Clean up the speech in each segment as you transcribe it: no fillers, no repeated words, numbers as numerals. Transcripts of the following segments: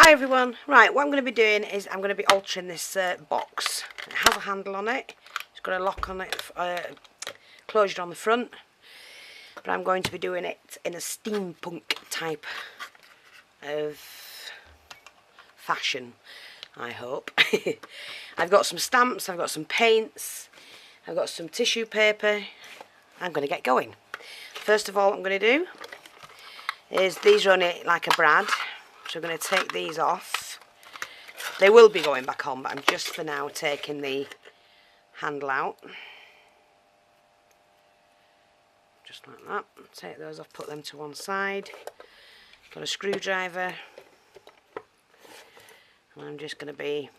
Hi everyone. Right, what I'm going to be doing is I'm going to be altering this box. It has a handle on it. It's got a lock on it, closure on the front. But I'm going to be doing it in a steampunk type of fashion, I hope. I've got some stamps, I've got some paints, I've got some tissue paper. I'm going to get going. First of all, what I'm going to do is these are only like a brad. So I'm going to take these off. They will be going back on, but I'm just for now taking the handle out. Just like that. Take those off, put them to one side. Got a screwdriver. And I'm just going to be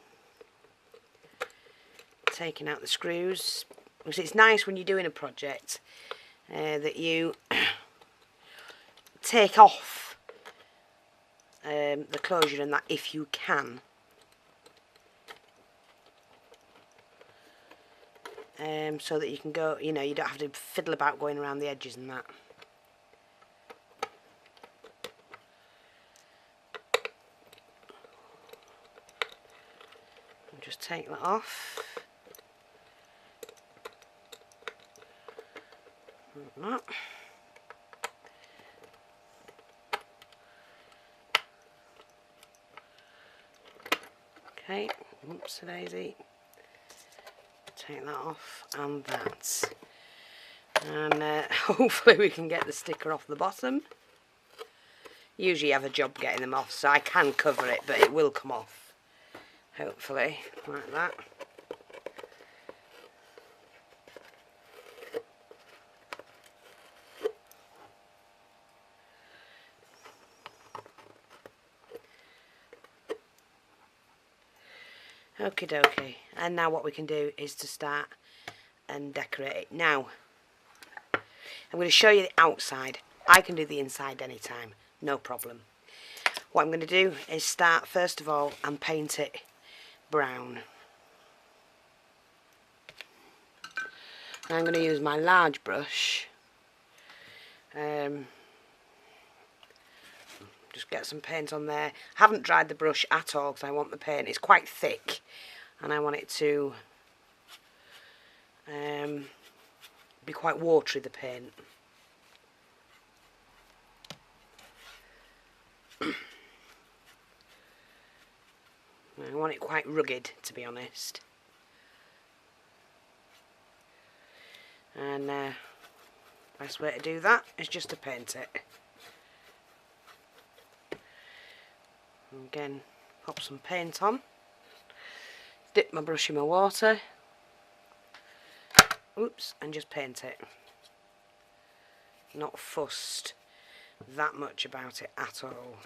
taking out the screws. Because it's nice when you're doing a project that you take off the closure and that if you can. So that you can go, you know, you don't have to fiddle about going around the edges and that. I'll just take that off. Like that. Okay, whoops a daisy. Take that off and that. And hopefully we can get the sticker off the bottom. Usually you have a job getting them off, so I can cover it, but it will come off. Hopefully, like that. Okie dokie, and now what we can do is to start and decorate it. Now, I'm going to show you the outside. I can do the inside anytime, no problem. What I'm going to do is start first of all and paint it brown. And I'm going to use my large brush. Just get some paint on there. I haven't dried the brush at all because I want the paint. It's quite thick and I want it to be quite watery, the paint. I want it quite rugged, to be honest. And best way to do that is just to paint it. Again, pop some paint on, dip my brush in my water, oops, and just paint it. Not fussed that much about it at all.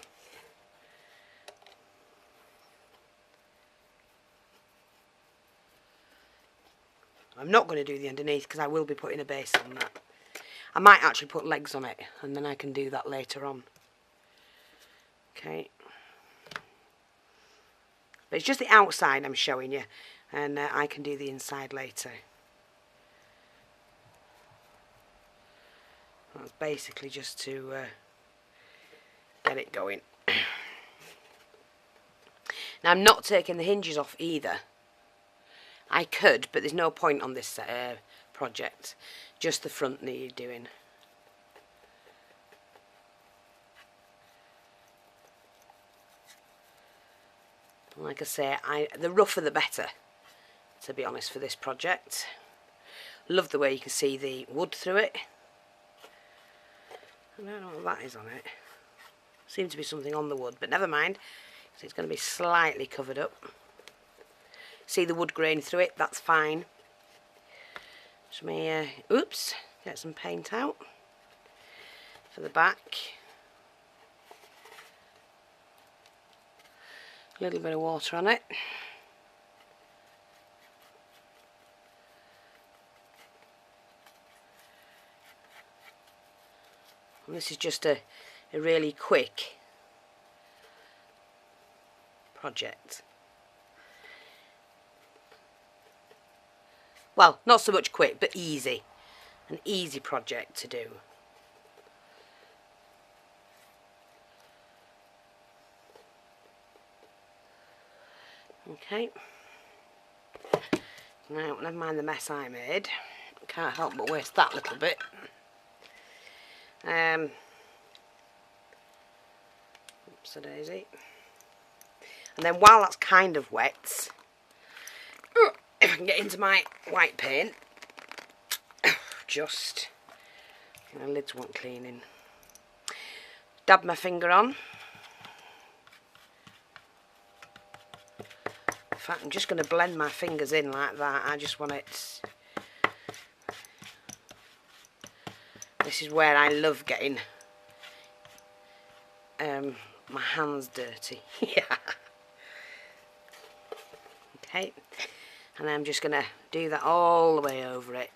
I'm not going to do the underneath because I will be putting a base on that. I might actually put legs on it and then I can do that later on. Okay. But it's just the outside I'm showing you, and I can do the inside later. That's basically just to get it going. Now I'm not taking the hinges off either. I could, but there's no point on this project. Just the front that you're doing. Like I say, the rougher the better, to be honest, for this project. Love the way you can see the wood through it. I don't know what that is on it. Seems to be something on the wood, but never mind. So it's going to be slightly covered up. See the wood grain through it, that's fine. Just me, oops, get some paint out for the back. A little bit of water on it. And this is just a really quick project. Well, not so much quick, but easy. An easy project to do. Okay. Now, never mind the mess I made. Can't help but waste that little bit. Oopsie-daisy. And then while that's kind of wet, if I can get into my white paint, just, the lids want cleaning. Dab my finger on. In fact, I'm just going to blend my fingers in like that. I just want it. This is where I love getting my hands dirty. Yeah. Okay. And I'm just going to do that all the way over it.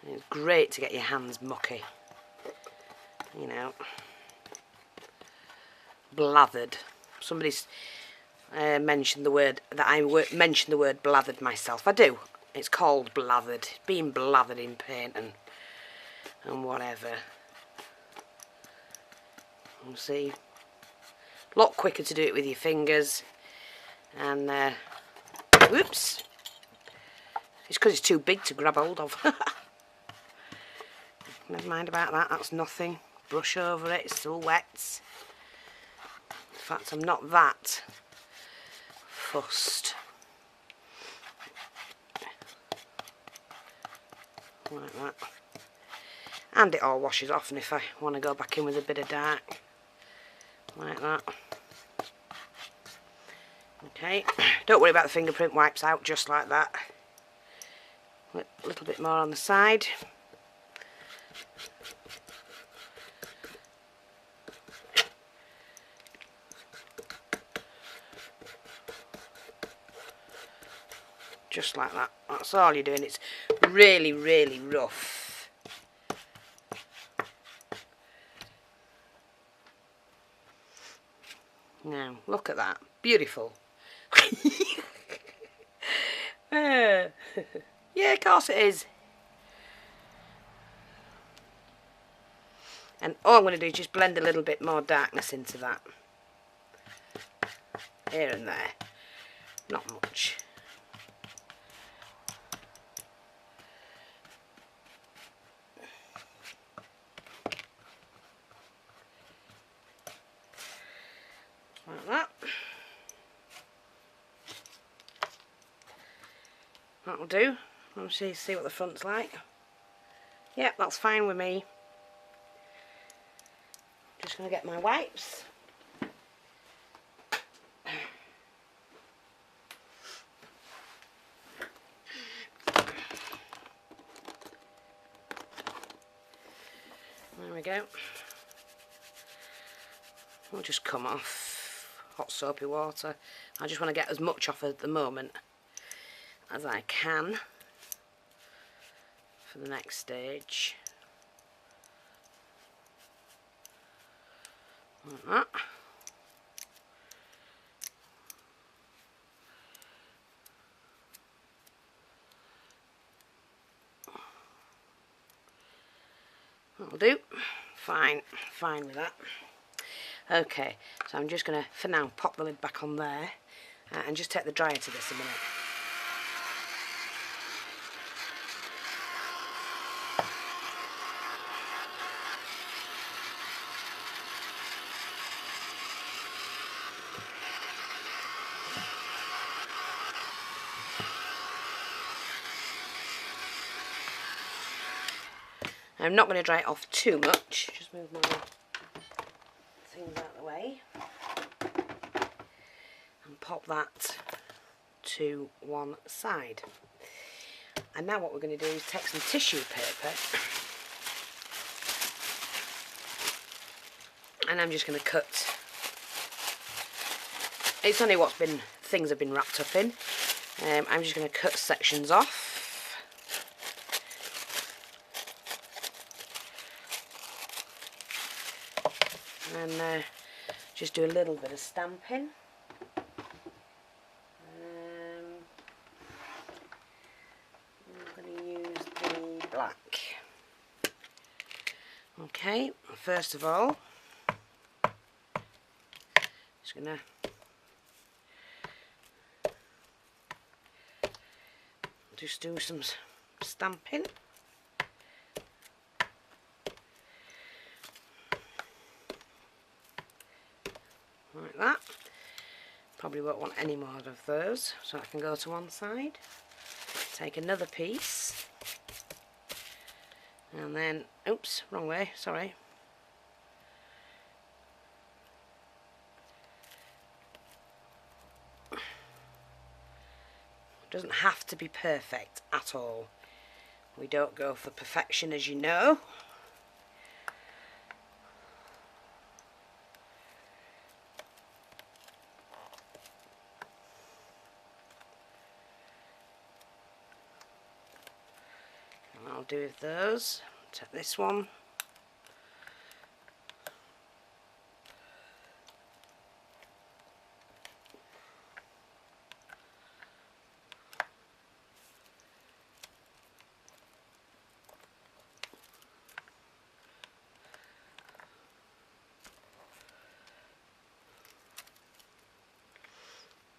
And it's great to get your hands mucky. You know. Blathered. Somebody's mentioned the word, that I mentioned the word blathered myself. I do. It's called blathered. Being blathered in paint and whatever. You'll see. A lot quicker to do it with your fingers. And whoops. It's because it's too big to grab hold of. Never mind about that. That's nothing. Brush over it. It's still wet. In fact, I'm not that fussed. Like that. And it all washes off, and if I want to go back in with a bit of dark, like that. Okay, don't worry about the fingerprint wipes out, just like that. A little bit more on the side. Just like that. That's all you're doing. It's really, really rough. Now, look at that. Beautiful. Yeah, of course it is. And all I'm going to do is just blend a little bit more darkness into that. Here and there. Not much. Like that. That'll do. Let's see what the front's like. Yep, that's fine with me. Just going to get my wipes. There we go. We'll just come off. Hot soapy water. I just want to get as much off at the moment as I can for the next stage. Like that. That'll do. Fine with that. Okay, so I'm just going to, for now, pop the lid back on there and just take the dryer to this a minute. I'm not going to dry it off too much, just move my things out of the way and pop that to one side. And now what we're going to do is take some tissue paper and I'm just going to cut. It's only things have been wrapped up in. I'm just going to cut sections off. And just do a little bit of stamping. I'm going to use the black. Okay, first of all, just going to just do some stamping. Like that. Probably won't want any more of those, so I can go to one side. Take another piece. And then, oops, wrong way, sorry. It doesn't have to be perfect at all. We don't go for perfection, as you know. And I'll do those. Take this one.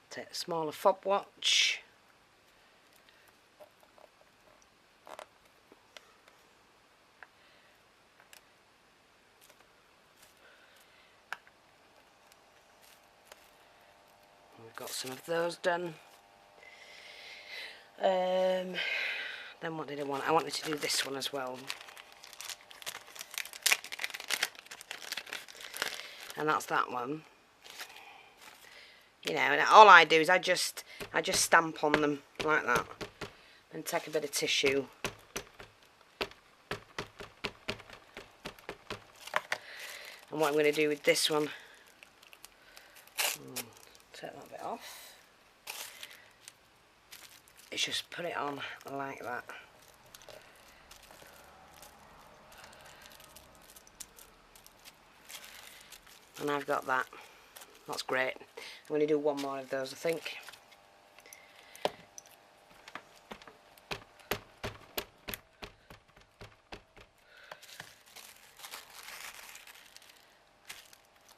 Take the smaller fob watch. We've got some of those done. Then what did I want? I wanted to do this one as well. And that's that one. You know, and all I do is I just stamp on them like that, and take a bit of tissue. And what I'm going to do with this one, take that bit off, is just put it on like that. And I've got that. That's great. I'm going to do one more of those, I think.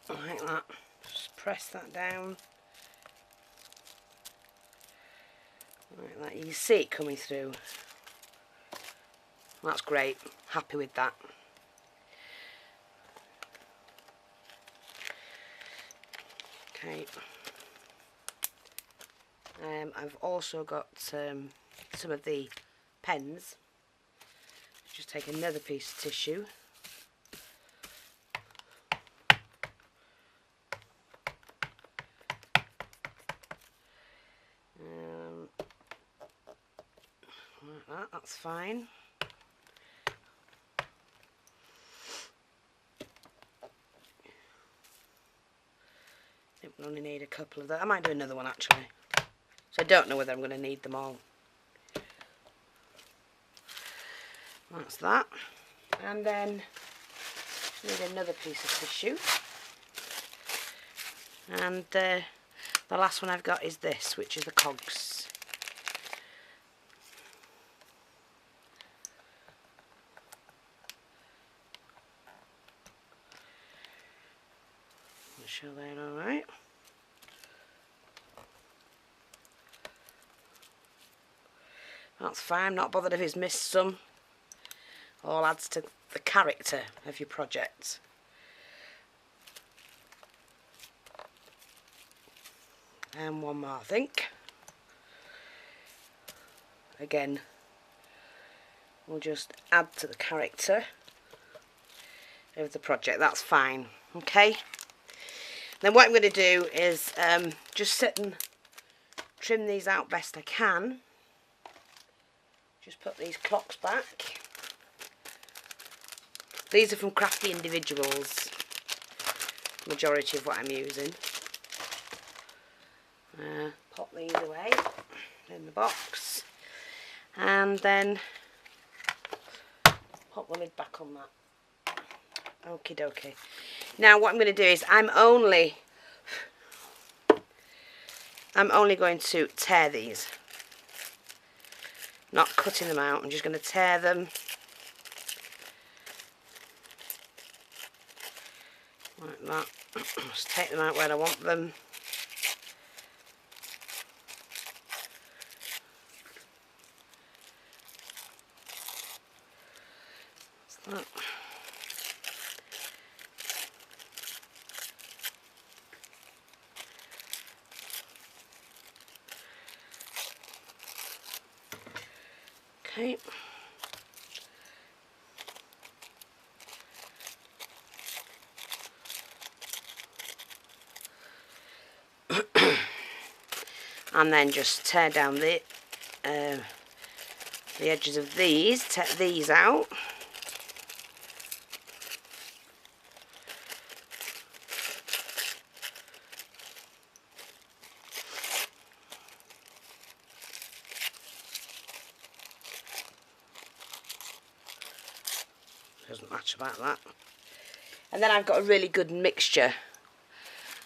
Like that. Just press that down. Like that. You can see it coming through. That's great. Happy with that. Okay. I've also got some of the pens. Just take another piece of tissue. Like that, that's fine. I think we only need a couple of that. I might do another one actually. So I don't know whether I'm going to need them all. That's that. And then need another piece of tissue. And the last one I've got is this, which is the cogs. Make sure they're alright. That's fine, not bothered if he's missed some. All adds to the character of your project. And one more, I think. Again, we'll just add to the character of the project. That's fine. Okay. Then what I'm going to do is just sit and trim these out best I can. Just put these clocks back. These are from Crafty Individuals, majority of what I'm using. Pop these away in the box, and then pop the lid back on that. Okie dokie. Now what I'm going to do is I'm only going to tear these. Not cutting them out, I'm just going to tear them like that. Just take them out where I want them. Okay. And then just tear down the edges of these, take these out. Doesn't matter about that. And then I've got a really good mixture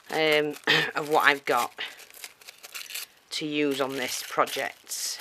of what I've got to use on this project.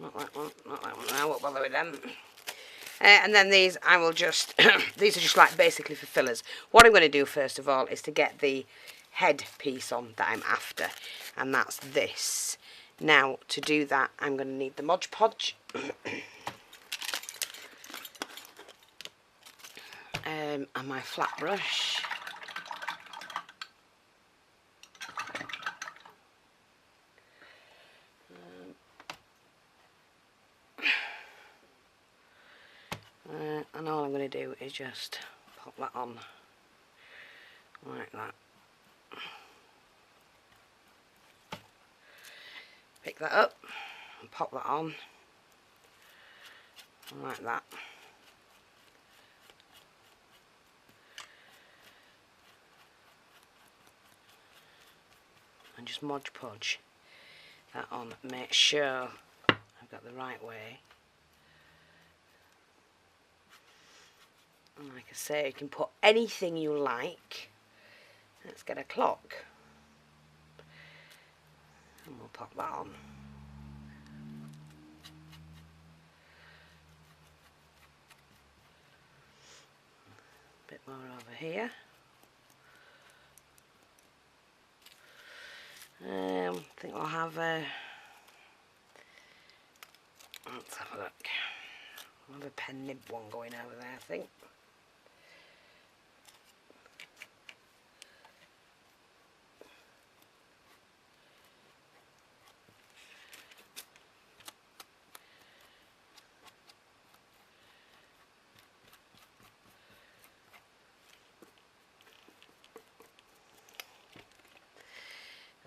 Not that one, not that one. I won't bother with them. And then these, I will just, these are just like basically for fillers. What I'm going to do first of all is to get the head piece on that I'm after. And that's this. Now, to do that, I'm going to need the Mod Podge. And my flat brush. And all I'm going to do is just pop that on like that. Pick that up and pop that on like that. And just Mod Podge that on, make sure I've got the right way. And like I say, you can put anything you like. Let's get a clock. And we'll pop that on. A bit more over here. I think we'll have a... Let's have a look. We'll have a pen nib one going over there, I think.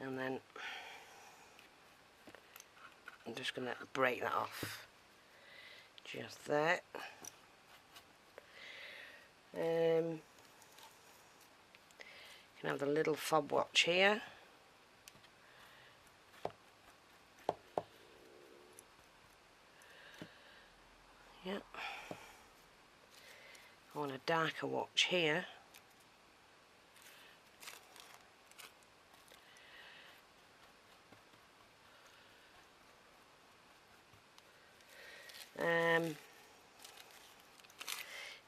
And then I'm just going to break that off just there. You can have the little fob watch here. Yep. I want a darker watch here. And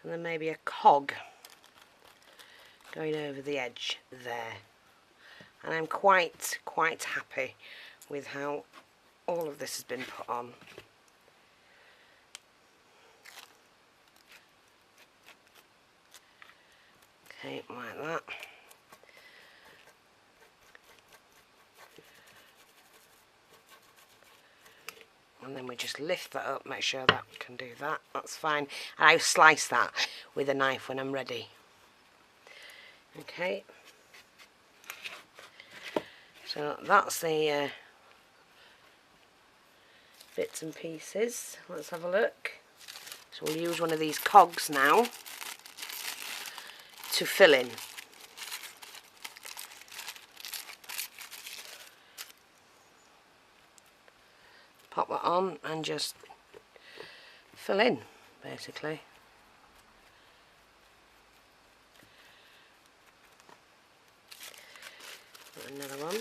then maybe a cog going over the edge there, and I'm quite happy with how all of this has been put on. Okay, like that. And then we just lift that up, make sure that can do that, that's fine. And I slice that with a knife when I'm ready. Okay. So that's the bits and pieces. Let's have a look. So we'll use one of these cogs now to fill in. Pop that on and just fill in, basically. Another one.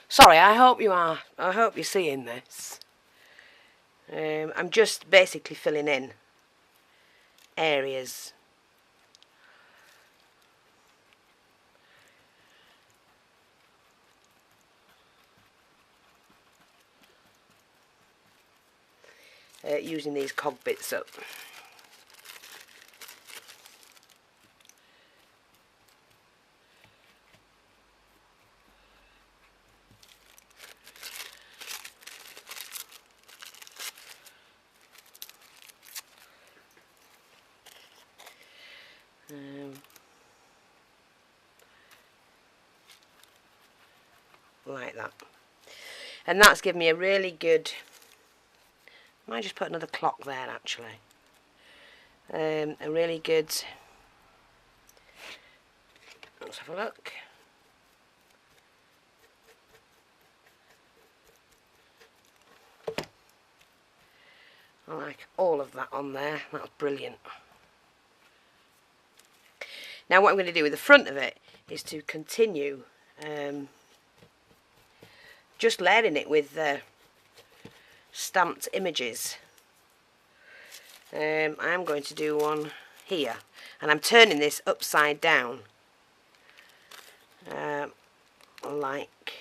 Sorry, I hope you are. I hope you're seeing this. I'm just basically filling in areas. Using these cog bits up. Like that. And that's given me a really good... I might just put another clock there actually. A really good... Let's have a look. I like all of that on there. That's brilliant. Now what I'm going to do with the front of it is to continue just layering it with stamped images. I'm going to do one here, and I'm turning this upside down, like,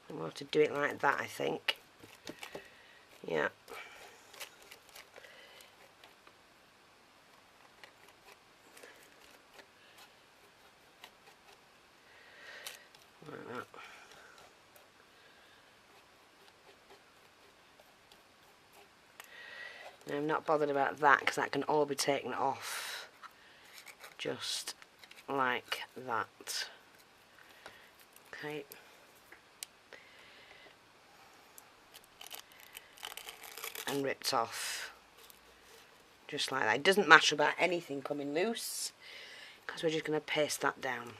I'm going to have to do it like that, I think. Yeah. Like that. I'm not bothered about that because that can all be taken off just like that. Okay. And ripped off just like that. It doesn't matter about anything coming loose because we're just going to paste that down.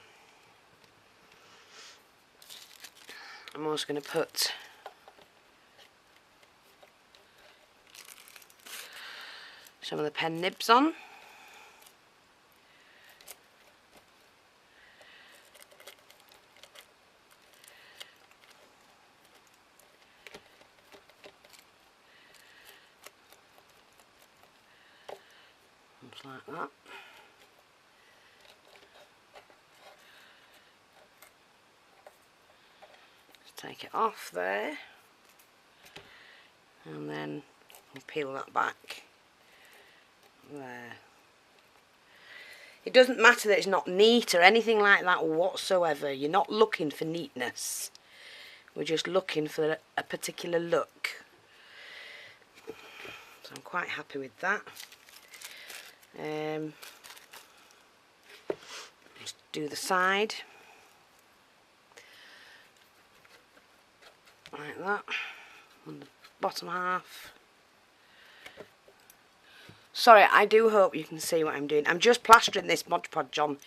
I'm also going to put some of the pen nibs on. Just like that. Just take it off there, and then we'll peel that back. There. It doesn't matter that it's not neat or anything like that whatsoever. You're not looking for neatness. We're just looking for a particular look. So I'm quite happy with that. Just do the side. Like that. On the bottom half. Sorry, I do hope you can see what I'm doing. I'm just plastering this Mod Podge on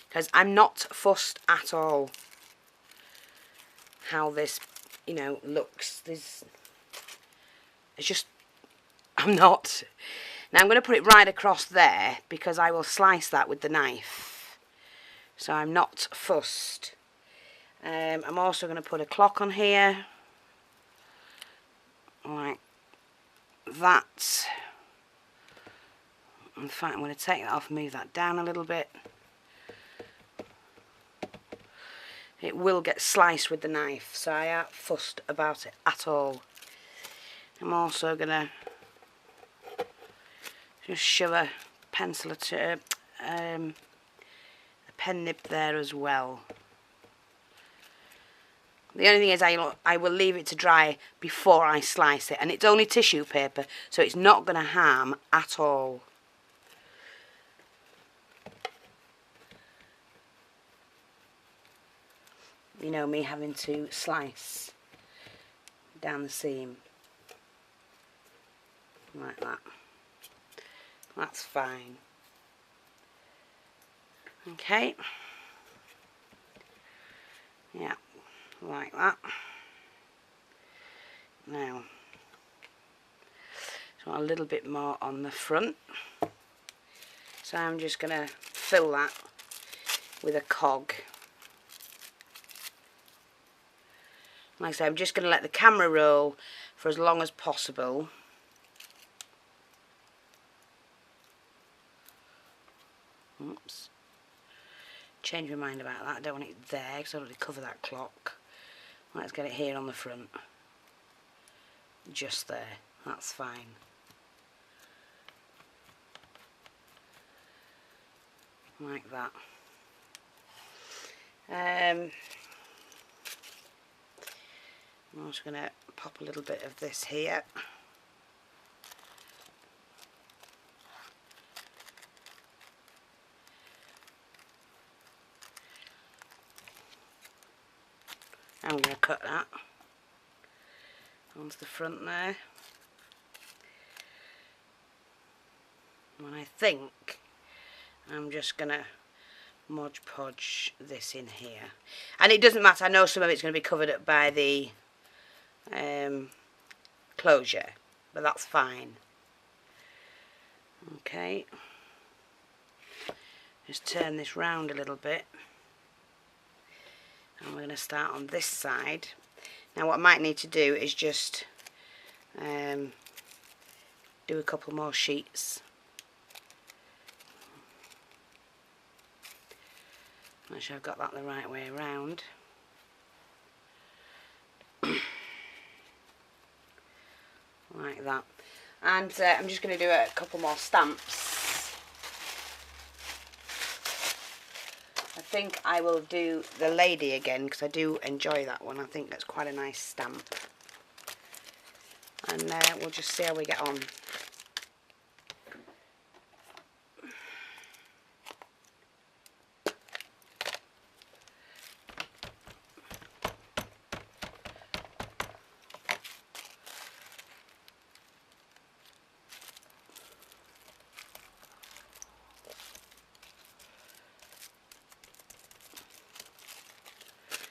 because I'm not fussed at all how this, you know, looks. It's just, I'm not. Now I'm going to put it right across there because I will slice that with the knife. So I'm not fussed. I'm also going to put a clock on here. Like that. In fact, I'm going to take that off, move that down a little bit. It will get sliced with the knife, so I ain't fussed about it at all. I'm also going to just shove a pencil to a pen nib there as well. The only thing is I will leave it to dry before I slice it, and it's only tissue paper, so it's not going to harm at all. You know, me having to slice down the seam like that. That's fine. Okay. Yeah, like that. Now, just want a little bit more on the front. So I'm just going to fill that with a cog. Like I say, I'm just going to let the camera roll for as long as possible. Oops. Change my mind about that. I don't want it there because I don't want to cover that clock. Let's get it here on the front. Just there. That's fine. Like that. I'm also going to pop a little bit of this here. I'm going to cut that onto the front there. And I think I'm just going to Mod Podge this in here. And it doesn't matter, I know some of it's going to be covered up by the closure, but that's fine. Okay. Just turn this round a little bit. And we're going to start on this side. Now what I might need to do is just do a couple more sheets. Make sure I've got that the right way around. Like that. And I'm just going to do a couple more stamps. I think I will do the lady again because I do enjoy that one. I think that's quite a nice stamp. And we'll just see how we get on.